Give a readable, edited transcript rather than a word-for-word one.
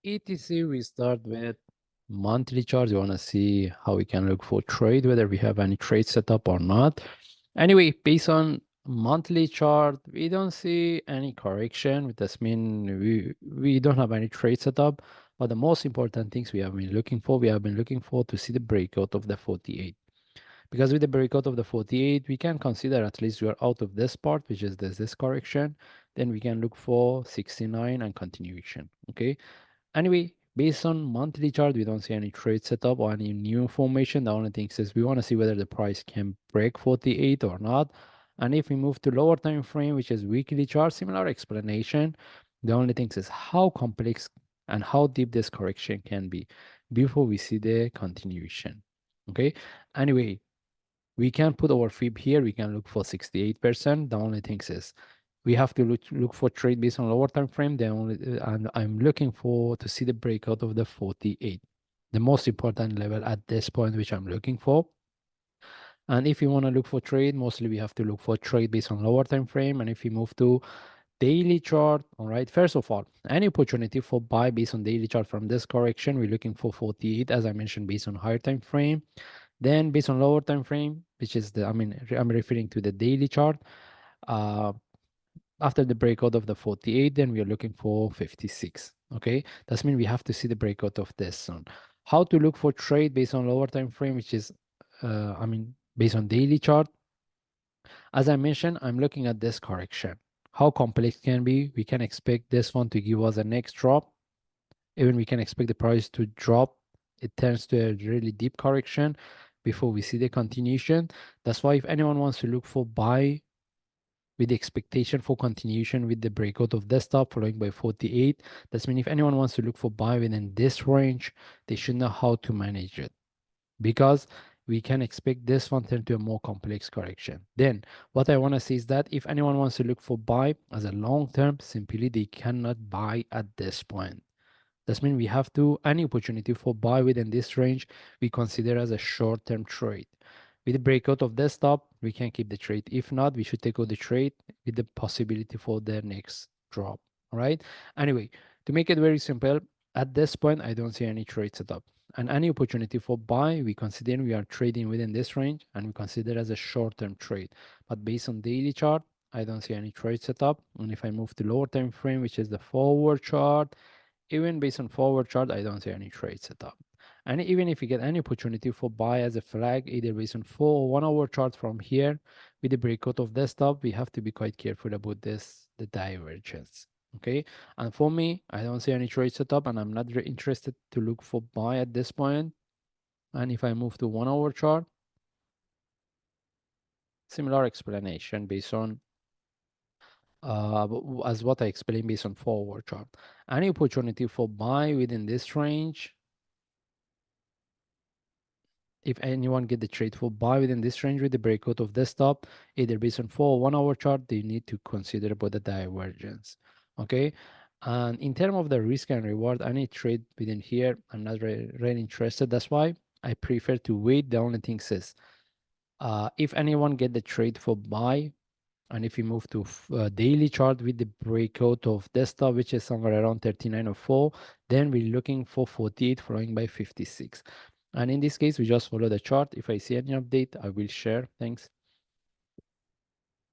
etc. We start with monthly charts. You want to see how we can look for trade, whether we have any trade set up or not. Anyway, based on monthly chart, we don't see any correction. This means we don't have any trade set up. But the most important things we have been looking for to see the breakout of the 48. Because with the breakout of the 48, we can consider at least we are out of this part, which is this correction. Then we can look for 69 and continuation. Okay. Anyway, based on monthly chart, we don't see any trade setup or any new information. The only thing is we want to see whether the price can break 48 or not. And if we move to lower time frame, which is weekly chart, similar explanation. The only thing is how complex and how deep this correction can be before we see the continuation. Okay. Anyway, we can put our fib here. We can look for 68%. The only thing is we have to look for trade based on lower time frame. And I'm looking for to see the breakout of the 48, the most important level at this point, which I'm looking for. And if you want to look for trade, mostly we have to look for trade based on lower time frame. And if we move to daily chart, all right, first of all, any opportunity for buy based on daily chart from this correction, we're looking for 48, as I mentioned, based on higher time frame. Then based on lower time frame, which is I'm referring to the daily chart. Uh, After the breakout of the 48, then we are looking for 56. Okay, that's mean we have to see the breakout of this one. How to look for trade based on lower time frame, which is based on daily chart. As I mentioned, I'm looking at this correction. How complex can be? We can expect this one to give us a next drop. Even we can expect the price to drop. It turns to a really deep correction before we see the continuation. That's why if anyone wants to look for buy with the expectation for continuation with the breakout of desktop following by 48, that's mean if anyone wants to look for buy within this range, they should know how to manage it, because we can expect this one turn to a more complex correction. Then what I want to say is that if anyone wants to look for buy as a long term, simply they cannot buy at this point. That means we have to, any opportunity for buy within this range, we consider as a short-term trade. With the breakout of this stop, we can keep the trade. If not, we should take out the trade with the possibility for the next drop. All right. Anyway, to make it very simple, at this point, I don't see any trade setup. And any opportunity for buy, we consider we are trading within this range and we consider as a short-term trade. But based on daily chart, I don't see any trade setup. And if I move to lower time frame, which is the forward chart, even based on forward chart, I don't see any trade setup. And even if you get any opportunity for buy as a flag, either based on 4 or 1 hour chart from here, with the breakout of desktop, we have to be quite careful about this, the divergence. Okay. And for me, I don't see any trade setup and I'm not very interested to look for buy at this point. And if I move to 1 hour chart, similar explanation based on as what I explained based on forward chart. Any opportunity for buy within this range, if anyone get the trade for buy within this range with the breakout of desktop, either based on 4 or 1 hour chart, they need to consider about the divergence. Okay. And in terms of the risk and reward, any trade within here, I'm not really interested. That's why I prefer to wait. The only thing is, if anyone get the trade for buy, and if you move to daily chart with the breakout of desktop, which is somewhere around 39.04, then we're looking for 48 following by 56. And in this case, we just follow the chart. If I see any update, I will share. Thanks.